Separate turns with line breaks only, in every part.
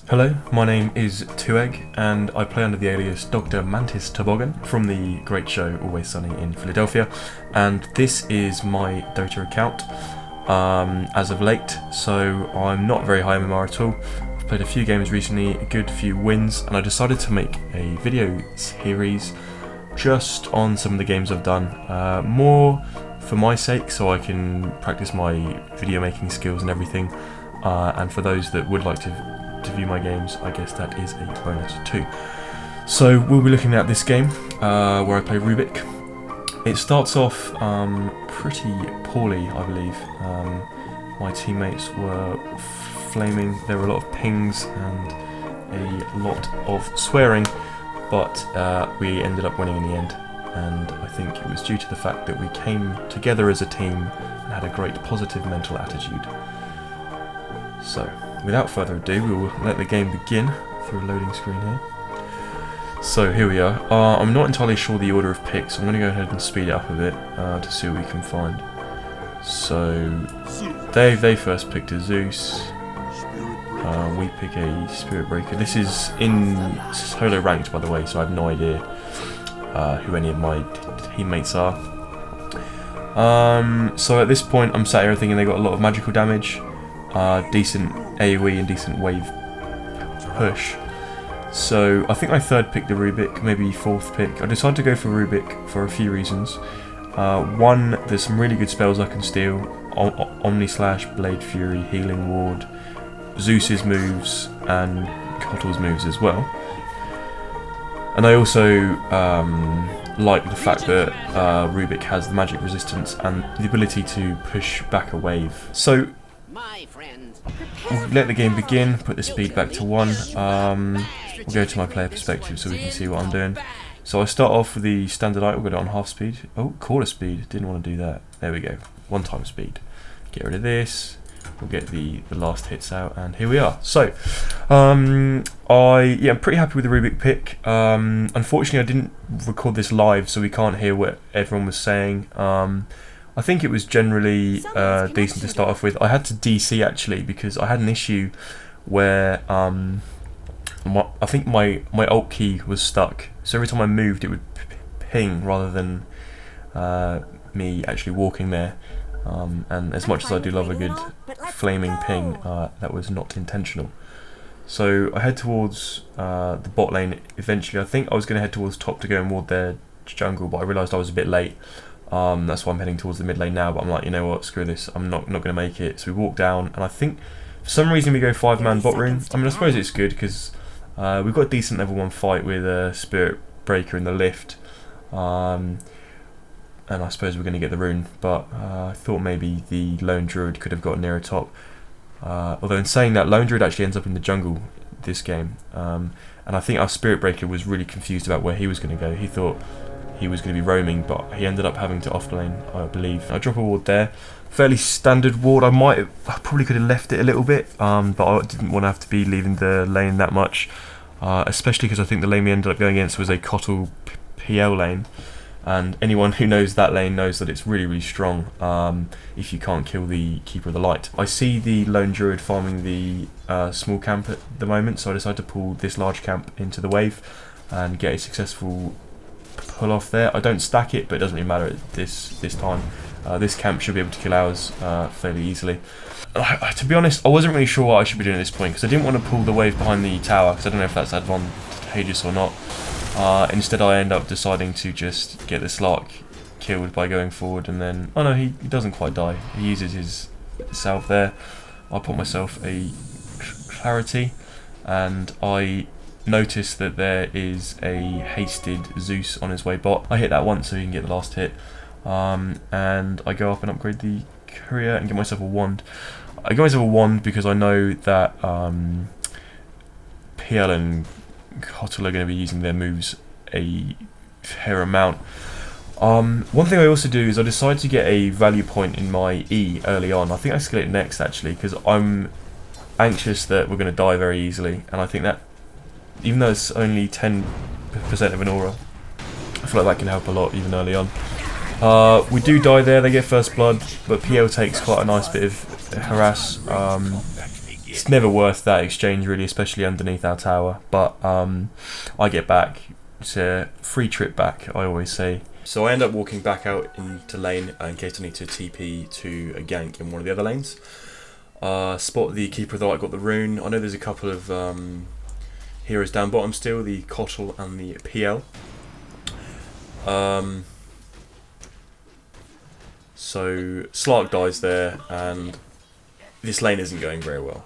Hello, my name is 2egg and I play under the alias Dr. Mantis Toboggan from the great show Always Sunny in Philadelphia, and this is my Dota account as of late, so I'm not very high MMR at all. I've played a few games recently, a good few wins, and I decided to make a video series just on some of the games I've done, more for my sake so I can practice my video making skills and everything, and for those that would like to view my games, I guess that is a bonus too. So we'll be looking at this game where I play Rubick. It starts off pretty poorly, I believe. My teammates were flaming, there were a lot of pings and a lot of swearing, but we ended up winning in the end, and I think it was due to the fact that we came together as a team and had a great positive mental attitude. So, without further ado, we will let the game begin through a loading screen here. So here we are. I'm not entirely sure the order of picks, so I'm going to go ahead and speed it up a bit to see what we can find. So they first picked a Zeus. We pick a Spirit Breaker. This is in solo ranked, by the way, so I have no idea who any of my teammates are. So at this point, I'm sat here thinking they got a lot of magical damage. Decent AoE and decent wave push. So I think I third picked the Rubick, maybe fourth pick. I decided to go for Rubick for a few reasons. One, there's some really good spells I can steal. Omni Slash, Blade Fury, Healing Ward, Zeus's moves, and Kotal's moves as well. And I also like the fact that Rubick has the magic resistance and the ability to push back a wave. So we'll let the game begin, put the speed back to 1, we'll go to my player perspective so we can see what I'm doing. So I start off with the standard item, we'll get it on half speed. Oh, quarter speed, didn't want to do that. There we go, 1 time speed. Get rid of this, we'll get the last hits out, and here we are. So, I'm pretty happy with the Rubick pick. Unfortunately I didn't record this live, so we can't hear what everyone was saying. I think it was generally decent to start off with. I had to DC actually because I had an issue where I think my alt key was stuck. So every time I moved it would ping rather than me actually walking there. And as much as I do love a good flaming ping, that was not intentional. So I head towards the bot lane eventually. I think I was going to head towards top to go and ward their jungle, but I realised I was a bit late. That's why I'm heading towards the mid lane now, but I'm like, you know what, screw this, I'm not going to make it. So we walk down, and I think for some reason we go 5-man bot room. I mean, I suppose it's good because we've got a decent level 1 fight with a Spirit Breaker in the lift, and I suppose we're going to get the rune, but I thought maybe the Lone Druid could have got nearer top. Although in saying that, Lone Druid actually ends up in the jungle this game, and I think our Spirit Breaker was really confused about where he was going to go. He thought he was going to be roaming, but he ended up having to offlane, I believe. I drop a ward there, fairly standard ward. I probably could have left it a little bit, but I didn't want to have to be leaving the lane that much, especially because I think the lane we ended up going against was a Kotal PL lane, and anyone who knows that lane knows that it's really, really strong if you can't kill the Keeper of the Light. I see the Lone Druid farming the small camp at the moment, so I decided to pull this large camp into the wave and get a successful pull off there. I don't stack it, but it doesn't really matter at this time. This camp should be able to kill ours fairly easily. To be honest, I wasn't really sure what I should be doing at this point because I didn't want to pull the wave behind the tower because I don't know if that's advantageous or not. Instead I end up deciding to just get the Slark killed by going forward, and then, oh no, he doesn't quite die. He uses his salve there. I put myself a clarity, and I notice that there is a hasted Zeus on his way bot. I hit that once so he can get the last hit, and I go up and upgrade the courier and get myself a wand. I get myself a wand because I know that PL and Kotal are going to be using their moves a fair amount. One thing I also do is I decide to get a value point in my E early on. I think I skill it next actually because I'm anxious that we're going to die very easily, and I think that even though it's only 10% of an aura, I feel like that can help a lot even early on. We do die there, they get first blood, but PL takes quite a nice bit of harass. it's never worth that exchange really, especially underneath our tower. But I get back. It's a free trip back, I always say. So I end up walking back out into lane in case I need to TP to a gank in one of the other lanes. Spot the Keeper of the Light, got the rune. I know there's a couple of heroes down bottom still, the Kotl and the PL. So Slark dies there, and this lane isn't going very well.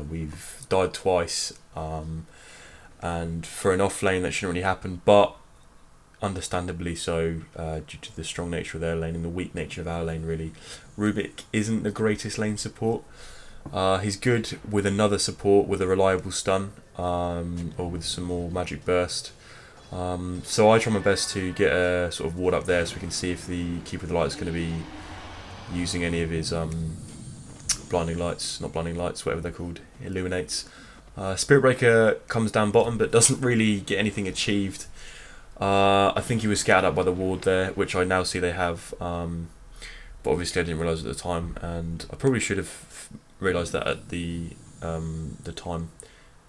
We've died twice, and for an off lane that shouldn't really happen, but understandably so, due to the strong nature of their lane and the weak nature of our lane really. Rubick isn't the greatest lane support. He's good with another support with a reliable stun, or with some more magic burst. So I try my best to get a sort of ward up there so we can see if the Keeper of the Light is going to be using any of his blinding lights, not blinding lights, whatever they're called, illuminates. Spirit Breaker comes down bottom but doesn't really get anything achieved. I think he was scattered up by the ward there, which I now see they have, but obviously I didn't realise at the time, and I probably should have realised that at the time,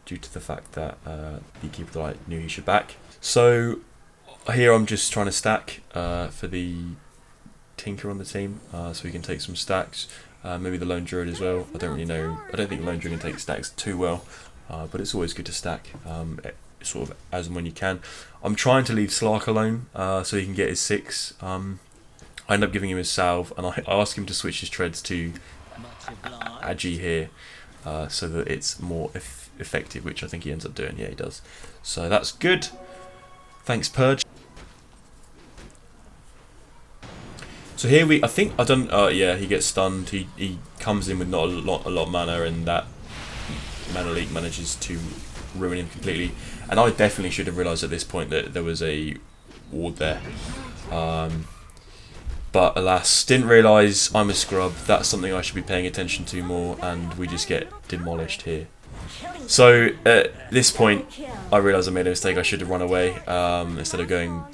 due to the fact that the Keeper of the Light knew he should back. So here I'm just trying to stack for the Tinker on the team, so we can take some stacks. Maybe the Lone Druid as well. I don't really know. I don't think Lone Druid can take stacks too well, but it's always good to stack sort of as and when you can. I'm trying to leave Slark alone so he can get his 6. I end up giving him his salve, and I ask him to switch his treads to Agi here, so that it's more effective, which I think he ends up doing. Yeah, he does. So that's good. Thanks, Purge. So here I think I don't. Yeah, he gets stunned. He comes in with not a lot of mana, and that mana leak manages to ruin him completely. And I definitely should have realised at this point that there was a ward there. But alas, didn't realise I'm a scrub. That's something I should be paying attention to more, and we just get demolished here. So at this point, I realised I made a mistake. I should have run away instead of going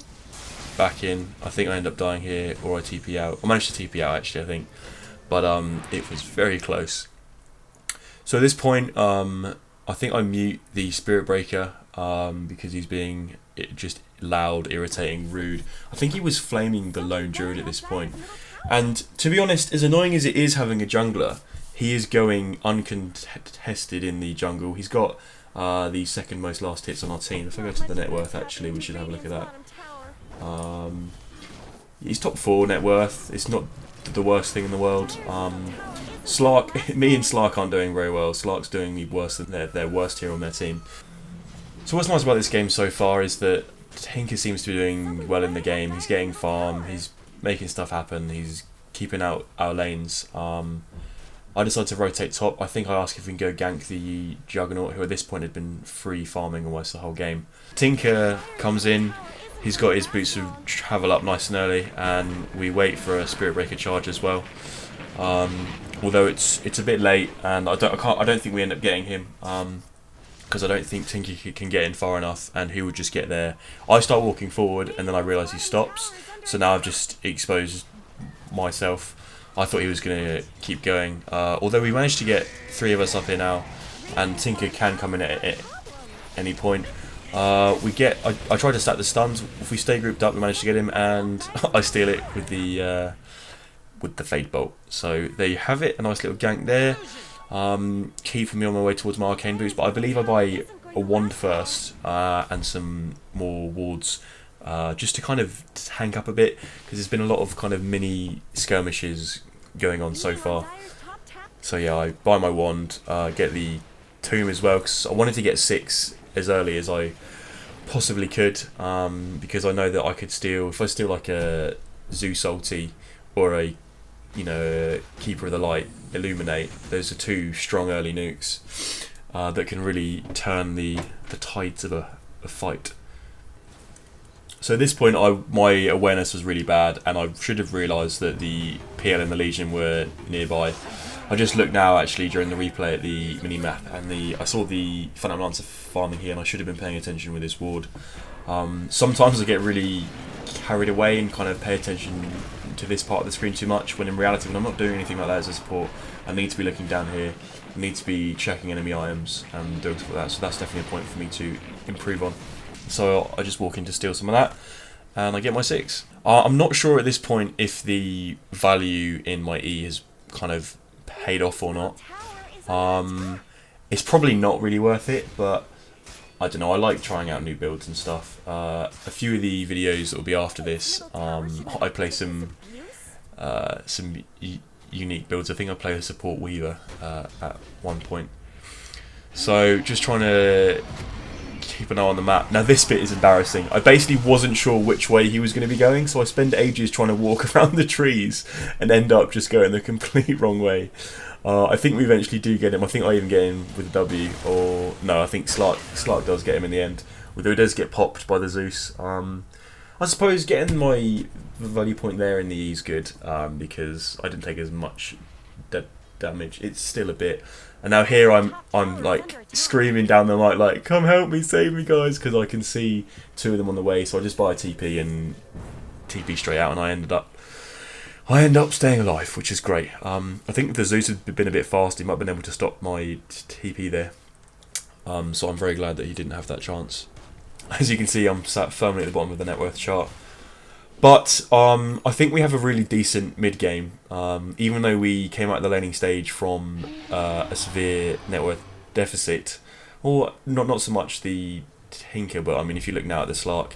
back in. I think I end up dying here, or I TP out. I managed to TP out actually, I think, but it was very close. So at this point, I think I mute the Spirit Breaker because he's being just loud, irritating, rude. I think he was flaming the Lone Druid at this point. And to be honest, as annoying as it is having a jungler, he is going uncontested in the jungle. He's got the second most last hits on our team. If I go to the net worth, actually, we should have a look at that. He's top 4 net worth. It's not the worst thing in the world. Slark, me and Slark aren't doing very well. Slark's doing worse than their worst hero on their team. So what's nice about this game so far is that Tinker seems to be doing well in the game. He's getting farm, he's making stuff happen, he's keeping out our lanes. I decided to rotate top. I think I asked if we can go gank the Juggernaut, who at this point had been free farming almost the whole game. Tinker comes in, he's got his boots of travel up nice and early, and we wait for a Spirit Breaker charge as well. Although it's a bit late, and I don't think we end up getting him. Because I don't think Tinker can get in far enough, and he would just get there. I start walking forward, and then I realise he stops. So now I've just exposed myself. I thought he was going to keep going. Although we managed to get 3 of us up here now, and Tinker can come in at any point. I try to stack the stuns. If we stay grouped up, we manage to get him, and I steal it with the Fade Bolt. So there you have it, a nice little gank there. Key for me on my way towards my arcane boots, but I believe I buy a wand first and some more wards just to kind of tank up a bit, because there's been a lot of kind of mini skirmishes going on so far. So yeah, I buy my wand, get the tomb as well, because I wanted to get 6 as early as I possibly could, because I know that I could steal, if I steal like a Zeus ulti or a Keeper of the Light, Illuminate, those are 2 strong early nukes that can really turn the tides of a fight. So at this point, my awareness was really bad, and I should have realised that the PL and the Legion were nearby. I just looked now, actually, during the replay at the mini-map, and I saw the Phantom Lancer farming here, and I should have been paying attention with this ward. Sometimes I get really carried away and kind of pay attention to this part of the screen too much, when in reality, when I'm not doing anything like that as a support, I need to be looking down here, I need to be checking enemy items and doing stuff like that, so that's definitely a point for me to improve on. So I just walk in to steal some of that, and I get my 6. I'm not sure at this point if the value in my E has kind of paid off or not. It's probably not really worth it, but I don't know, I like trying out new builds and stuff. A few of the videos that will be after this, I play some unique builds. I think I play a support Weaver at one point. So just trying to keep an eye on the map. Now this bit is embarrassing. I basically wasn't sure which way he was going to be going, so I spend ages trying to walk around the trees and end up just going the complete wrong way. I think we eventually do get him. I think I even get him with a W, or no, I think Slark does get him in the end, although he does get popped by the Zeus. I suppose getting my value point there in the E is good, because I didn't take as much damage. It's still a bit, and now here I'm like screaming down the mic like, come help me, save me guys, because I can see 2 of them on the way, so I just buy a TP and TP straight out, and I end up staying alive, which is great. I think if the Zeus had been a bit fast, he might have been able to stop my TP there. So I'm very glad that he didn't have that chance. As you can see, I'm sat firmly at the bottom of the net worth chart. But I think we have a really decent mid game. Even though we came out of the laning stage from a severe net worth deficit, or not so much the Tinker, but I mean if you look now at the Slark,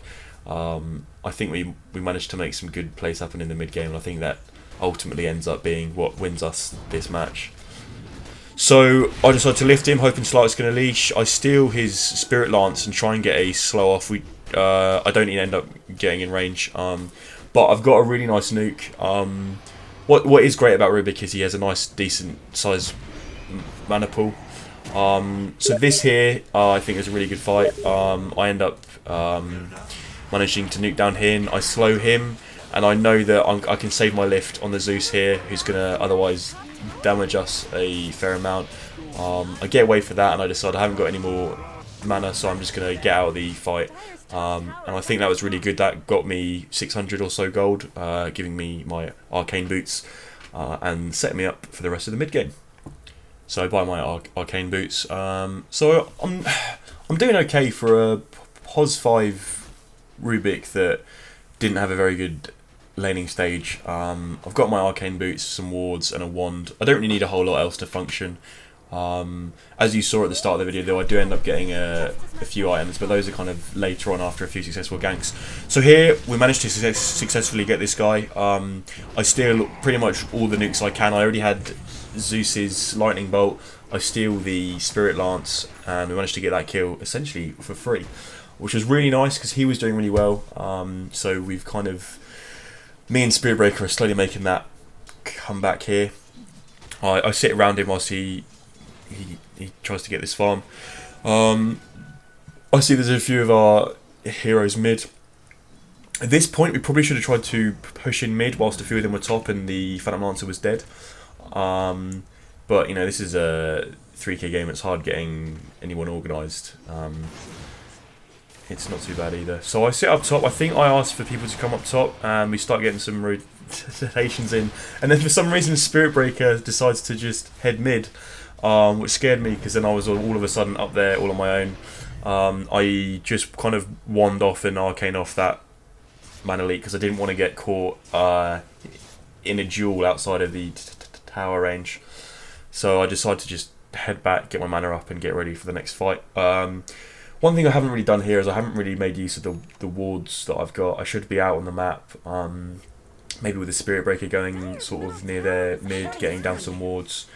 I think we managed to make some good plays happen in the mid game, and I think that ultimately ends up being what wins us this match. So I decided to lift him, hoping Slark's going to leash. I steal his Spirit Lance and try and get a slow off. I don't even end up getting in range, but I've got a really nice nuke. What is great about Rubick is he has a nice decent size mana pool. So this here I think is a really good fight. I end up managing to nuke down him. I slow him, and I know that I can save my lift on the Zeus here, who's going to otherwise damage us a fair amount. I get away for that, and I decide I haven't got any more mana, so I'm just going to get out of the fight. And I think that was really good. That got me 600 or so gold, giving me my arcane boots, and set me up for the rest of the mid game. So I buy my arcane boots. So I'm doing okay for a POS 5 Rubick that didn't have a very good laning stage. I've got my arcane boots, some wards, and a wand. I don't really need a whole lot else to function. As you saw at the start of the video, though, I do end up getting a few items, but those are kind of later on after a few successful ganks. So here we managed to successfully get this guy. I steal pretty much all the nukes I can. I already had Zeus's lightning bolt. I steal the Spirit Lance, and we managed to get that kill essentially for free, which was really nice because he was doing really well. So we've kind of, me and Spirit Breaker are slowly making that comeback here. I sit around him whilst he tries to get this farm. I see there's a few of our heroes mid. At this point we probably should have tried to push in mid whilst a few of them were top and the Phantom Lancer was dead. But you know, this is a 3k game, it's hard getting anyone organised. It's not too bad either. So I sit up top. I think I asked for people to come up top, and we start getting some rotations in. And then for some reason, Spirit Breaker decides to just head mid, which scared me because then I was all of a sudden up there all on my own. I just kind of wand off and arcane off that mana leak because I didn't want to get caught in a duel outside of the tower range. So I decided to just head back, get my mana up, and get ready for the next fight. One thing I haven't really done here is I haven't really made use of the wards that I've got. I should be out on the map, maybe with the Spirit Breaker going sort of near their mid, getting down some wards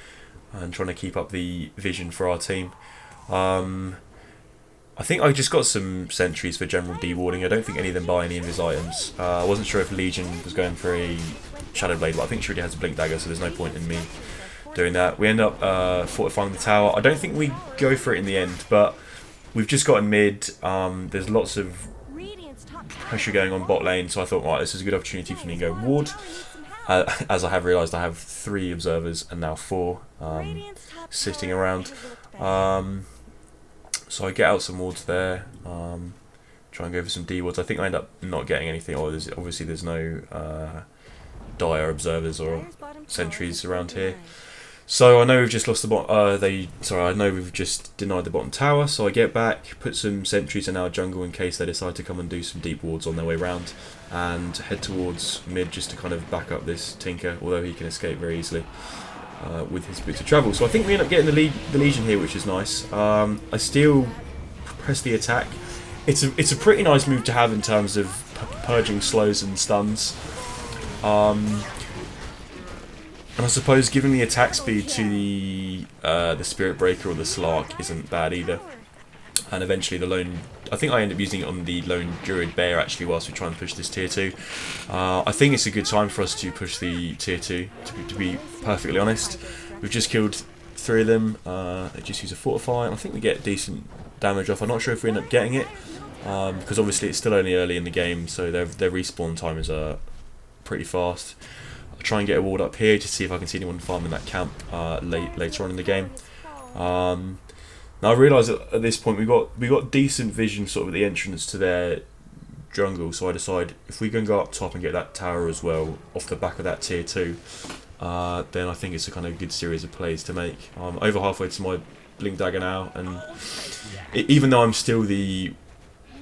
and trying to keep up the vision for our team. I think I just got some sentries for general dewarding. I don't think any of them buy any of his items. I wasn't sure if Legion was going for a Shadow Blade, but I think she already has a Blink Dagger, so there's no point in me doing that. We end up fortifying the tower. I don't think we go for it in the end, but we've just gotten mid. There's lots of pressure going on bot lane, so I thought, right, this is a good opportunity for me to go ward. As I have realised, I have 3 observers and now 4 sitting around. So I get out some wards there. Try and go for some D wards. I think I end up not getting anything. Obviously there's no dire observers or sentries around here. So I know we've just lost the bottom. I know we've just denied the bottom tower. So I get back, put some sentries in our jungle in case they decide to come and do some deep wards on their way round, and head towards mid just to kind of back up this Tinker. Although he can escape very easily with his boots of travel. So I think we end up getting the Legion here, which is nice. I still press the attack. It's a pretty nice move to have in terms of purging slows and stuns. And I suppose giving the attack speed to the Spirit Breaker or the Slark isn't bad either. And eventually the lone... I think I end up using it on the lone Druid Bear actually whilst we try and push this tier 2. I think it's a good time for us to push the tier 2, to be perfectly honest. We've just killed 3 of them. They just use a Fortify, and I think we get decent damage off. I'm not sure if we end up getting it, because obviously it's still only early in the game, so their respawn time is pretty fast. I'll try and get a ward up here to see if I can see anyone farming that camp later on in the game. Now I realise that at this point we got decent vision sort of at the entrance to their jungle, so I decide if we can go up top and get that tower as well off the back of that tier 2, then I think it's a kind of good series of plays to make. I'm over halfway to my Blink Dagger now, and even though I'm still the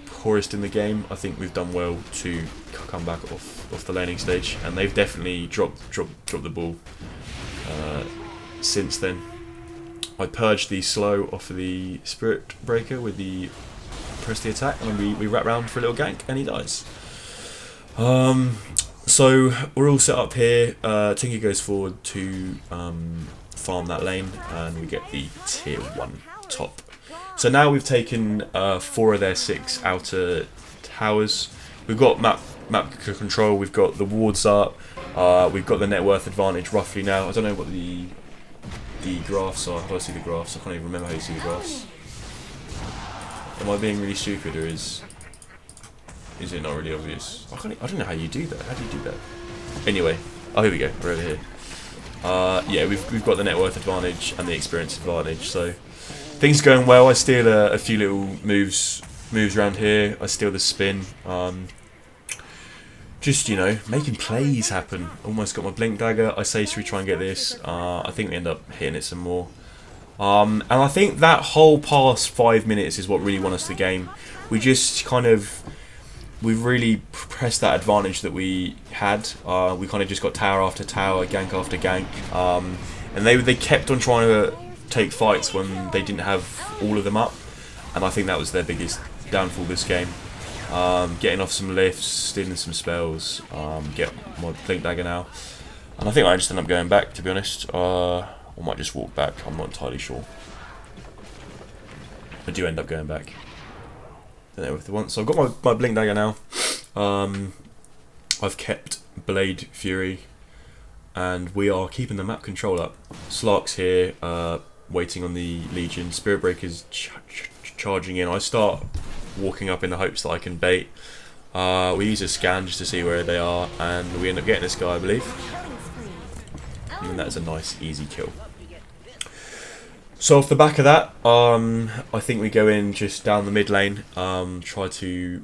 poorest in the game, I think we've done well to come back off the laning stage, and they've definitely dropped the ball since then. I purged the slow off of the Spirit Breaker with the press the attack, and we wrap round for a little gank, and he dies. So we're all set up here. Tinker goes forward to farm that lane, and we get the tier 1 top. So now we've taken 4 of their 6 outer towers. We've got map control, we've got the wards up, we've got the net worth advantage roughly now. I don't know what the graphs are. How do I see the graphs? I can't even remember how you see the graphs. Am I being really stupid, or is it not really obvious? I don't know how you do that. How do you do that? Anyway, oh, here we go. We're over here. Yeah, we've got the net worth advantage and the experience advantage, so things are going well. I steal a few little moves around here. I steal the spin. Just, you know, making plays happen. Almost got my Blink Dagger. I say, should we try and get this? I think we end up hitting it some more. And I think that whole past 5 minutes is what really won us the game. We just kind of... We've really pressed that advantage that we had. We kind of just got tower after tower, gank after gank. And they kept on trying to take fights when they didn't have all of them up. And I think that was their biggest downfall this game. Getting off some lifts, stealing some spells, get my Blink Dagger now. And I think I just end up going back, to be honest. Or might just walk back, I'm not entirely sure. I do end up going back. Don't know if they want. So I've got my Blink Dagger now. I've kept Blade Fury, and we are keeping the map control up. Slark's here, waiting on the Legion. Spirit Breaker's charging in. I start walking up in the hopes that I can bait. We use a scan just to see where they are, and we end up getting this guy, I believe. And that's a nice, easy kill. So off the back of that, I think we go in just down the mid lane, try to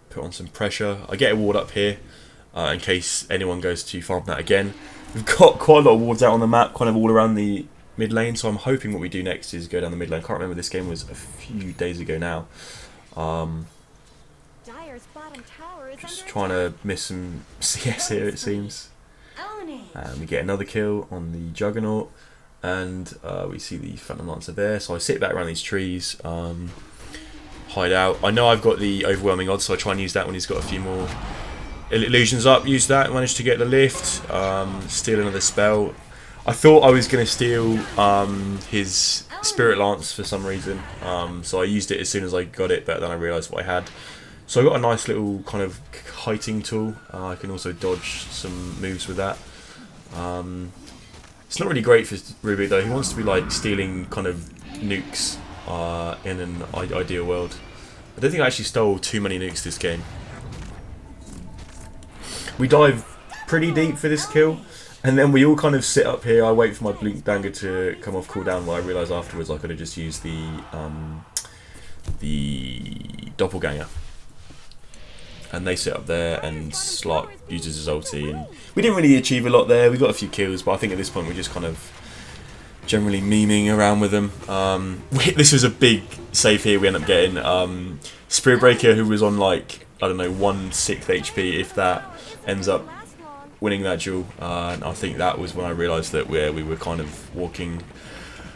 put on some pressure. I get a ward up here, in case anyone goes to farm that again. We've got quite a lot of wards out on the map, kind of all around the mid lane, so I'm hoping what we do next is go down the mid lane. I can't remember, this game was a few days ago now. Just trying to miss some CS here, it seems. And we get another kill on the Juggernaut, and we see the Phantom Lancer there. So I sit back around these trees, hide out. I know I've got the overwhelming odds, so I try and use that when he's got a few more illusions up. Use that, managed to get the lift, steal another spell. I thought I was going to steal his Spirit Lance for some reason, so I used it as soon as I got it, but then I realised what I had. So I got a nice little kind of kiting tool. I can also dodge some moves with that. It's not really great for Rubick though. He wants to be like stealing kind of nukes in an ideal world. I don't think I actually stole too many nukes this game. We dive pretty deep for this kill, and then we all kind of sit up here. I wait for my Blink Dagger to come off cooldown, where I realise afterwards I could have just used the Doppelganger. and they sit up there, and Slark uses his ulti, and we didn't really achieve a lot there. We got a few kills, but I think at this point we're just kind of generally memeing around with them. This was a big save here we end up getting. Spirit Breaker, who was on like, I don't know, 1/6 HP, if that, ends up winning that duel. And I think that was when I realised that we were kind of walking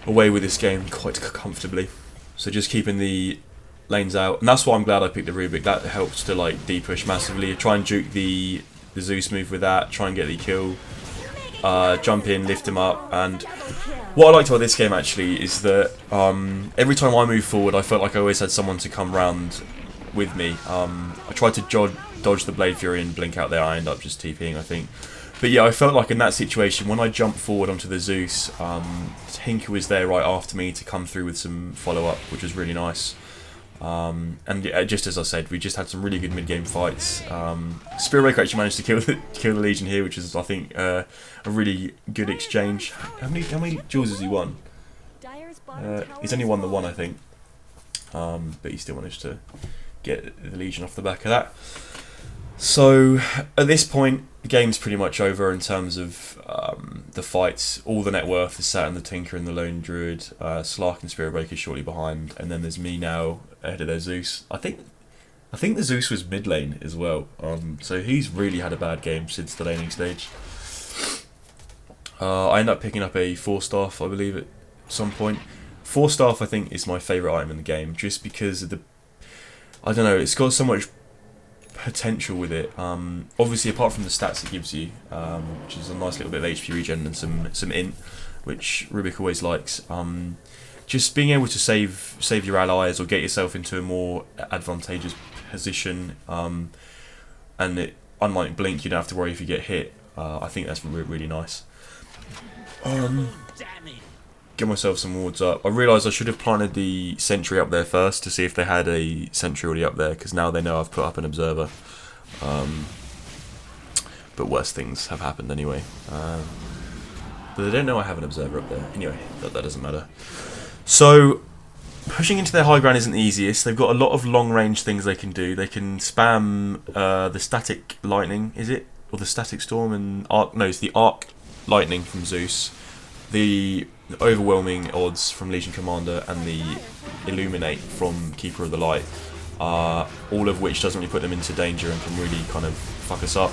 away with this game quite comfortably. So just keeping the lanes out, and that's why I'm glad I picked the Rubick. That helps to like de-push massively. Try and juke the Zeus move with that, try and get the kill, jump in, lift him up. And what I liked about this game actually is that every time I moved forward I felt like I always had someone to come round with me. I tried to dodge the Blade Fury and blink out there, I end up just TPing I think. But yeah, I felt like in that situation, when I jumped forward onto the Zeus, Tinker was there right after me to come through with some follow-up, which was really nice. And yeah, just as I said, we just had some really good mid-game fights. Spirit Breaker actually managed to kill the Legion here, which is, I think, a really good exchange. How many duels has he won? He's only won the one, I think. But he still managed to get the Legion off the back of that. So at this point, the game's pretty much over in terms of the fights. All the net worth is sat in the Tinker and the Lone Druid. Slark and Spirit Breaker shortly behind, and then there's me now ahead of their Zeus. I think the Zeus was mid lane as well. So he's really had a bad game since the laning stage. I end up picking up a 4-staff, I believe, at some point. 4-staff, I think, is my favourite item in the game, just because of the, I don't know, it's got so much potential with it. Obviously, apart from the stats it gives you, which is a nice little bit of HP regen and some int, which Rubick always likes. Just being able to save your allies or get yourself into a more advantageous position, and unlike Blink, you don't have to worry if you get hit. I think that's really nice. Get myself some wards up. I realised I should have planted the sentry up there first to see if they had a sentry already up there, because now they know I've put up an observer. But worse things have happened anyway. But they don't know I have an observer up there. Anyway, that doesn't matter. So pushing into their high ground isn't the easiest. They've got a lot of long range things they can do. They can spam the static lightning, is it? Or the static storm and arc, no, it's the arc lightning from Zeus. The overwhelming odds from Legion Commander and the Illuminate from Keeper of the Light, all of which doesn't really put them into danger and can really kind of fuck us up.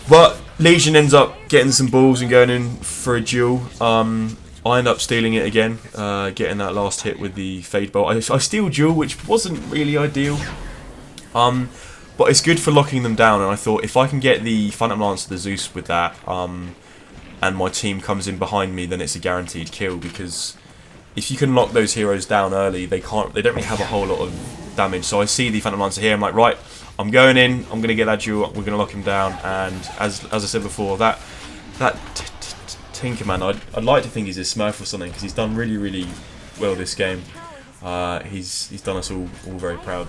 But Legion ends up getting some balls and going in for a duel. I end up stealing it again, getting that last hit with the Fade Bolt. I steal duel, which wasn't really ideal, but it's good for locking them down. And I thought if I can get the Phantom Lance to the Zeus with that, and my team comes in behind me, then it's a guaranteed kill, because if you can lock those heroes down early, they don't really have a whole lot of damage. So I see the Phantom Lancer here, I'm like, right, I'm going in, I'm going to get that duel, we're going to lock him down. And as I said before, that Tinkerman, I'd like to think he's a Smurf or something, because he's done really well this game. He's done us all very proud.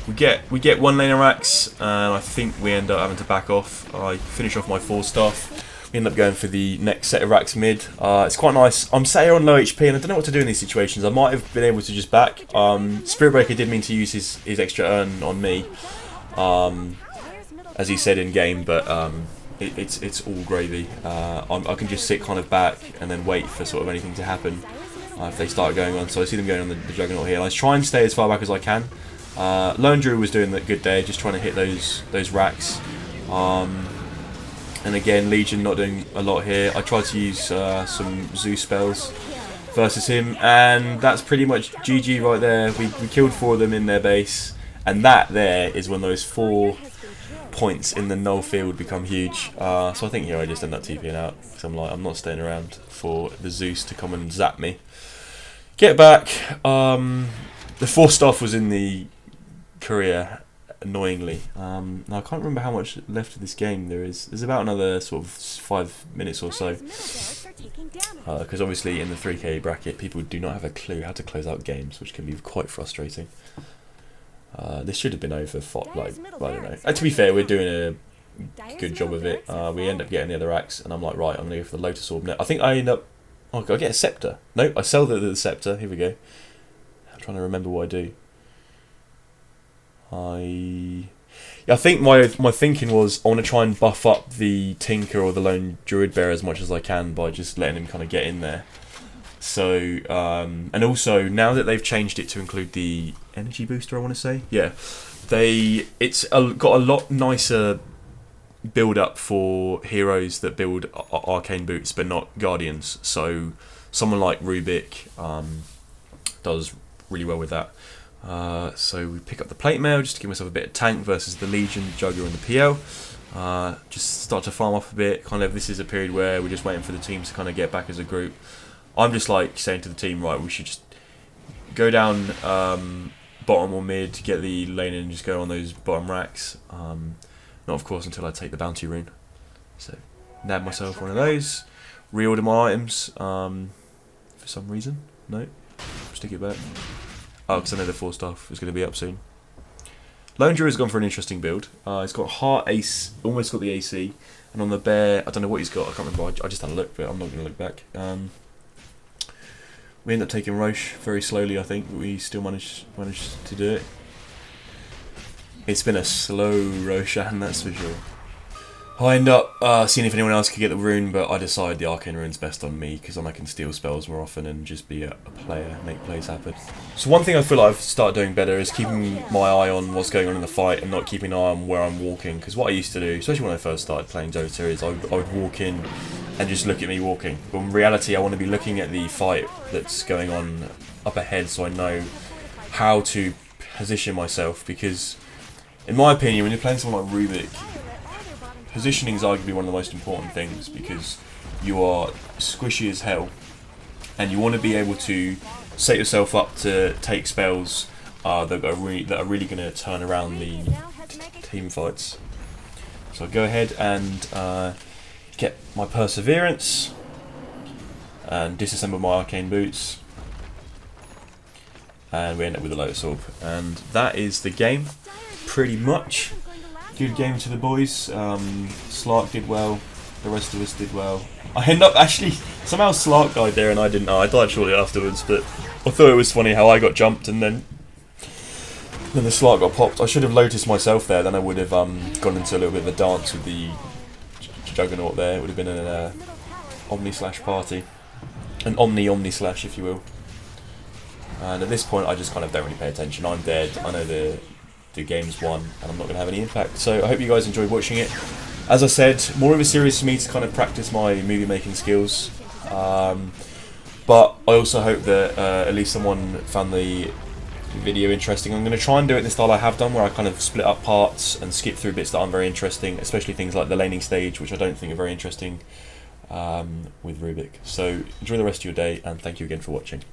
We get one lane of racks, and I think we end up having to back off. I finish off my 4-staff. We end up going for the next set of racks mid. It's quite nice. I'm sat here on low HP, and I don't know what to do in these situations. I might have been able to just back. Spirit Breaker did mean to use his extra urn on me, as he said in game, but it's all gravy. I can just sit kind of back and then wait for sort of anything to happen if they start going on. So I see them going on the Juggernaut here. I try and stay as far back as I can. Lone Druid was doing that good there, just trying to hit those racks. And again, Legion not doing a lot here. I tried to use some Zeus spells versus him, and that's pretty much GG right there. We killed 4 of them in their base, and that there is when those 4 points in the null field become huge. So I think here I just end up TPing out, because I'm not staying around for the Zeus to come and zap me. Get back. The 4-staff was in the career, annoyingly. Now I can't remember how much left of this game there is. There's about another sort of 5 minutes or so, because obviously in the 3K bracket people do not have a clue how to close out games, which can be quite frustrating. This should have been over for, like, I don't know. To be fair, we're doing a good job of it. We end up getting the other axe, and I'm like, right, I'm going to go for the Lotus Orb now. I think I end up, oh, I get a Scepter. Nope, I sell the Scepter. Here we go. I'm trying to remember what I do. I think my thinking was I want to try and buff up the Tinker or the Lone Druid Bear as much as I can by just letting him kind of get in there. So, and also now that they've changed it to include the energy booster, I want to say, yeah, it's got a lot nicer build up for heroes that build arcane boots but not guardians. So someone like Rubick does really well with that. So we pick up the plate mail just to give myself a bit of tank versus the Legion, Jugger and the PL. Just start to farm up a bit. Kind of, this is a period where we're just waiting for the teams to kind of get back as a group. I'm just like saying to the team, right, we should just go down bottom or mid, get the lane in and just go on those bottom racks. Not of course until I take the bounty rune. So nab myself one of those, reorder my items for some reason. No, stick it back. Oh, because I know the 4 staff is going to be up soon. Lone Druid has gone for an interesting build. He's got Heart Ace, almost got the AC, and on the bear, I don't know what he's got. I can't remember. I just had a look, but I'm not going to look back. We end up taking Roche very slowly, I think, but we still managed to do it. It's been a slow Roshan, that's for sure. I end up seeing if anyone else could get the rune, but I decide the Arcane Rune's best on me, because then I can steal spells more often and just be a player, make plays happen. So one thing I feel like I've started doing better is keeping my eye on what's going on in the fight and not keeping an eye on where I'm walking, because what I used to do, especially when I first started playing Dota, is I would walk in and just look at me walking. But in reality, I want to be looking at the fight that's going on up ahead so I know how to position myself, because in my opinion, when you're playing someone like Rubick, positioning is arguably one of the most important things, because you are squishy as hell and you want to be able to set yourself up to take spells that are really going to turn around the team fights. So I'll go ahead and get my Perseverance and disassemble my Arcane Boots, and we end up with a Lotus Orb, and that is the game pretty much. Good game to the boys. Slark did well, the rest of us did well. I end up actually, somehow Slark died there and I didn't know. I died shortly afterwards, but I thought it was funny how I got jumped and then the Slark got popped. I should have Lotus myself there, then I would have gone into a little bit of a dance with the Juggernaut there. It would have been an Omni-slash party. An Omni-slash, if you will. And at this point I just kind of don't really pay attention. I'm dead, I know the game's won and I'm not going to have any impact. So I hope you guys enjoyed watching it. As I said, more of a series for me to kind of practice my movie making skills. But I also hope that at least someone found the video interesting. I'm going to try and do it in the style I have done, where I kind of split up parts and skip through bits that aren't very interesting, especially things like the laning stage, which I don't think are very interesting with Rubick. So enjoy the rest of your day and thank you again for watching.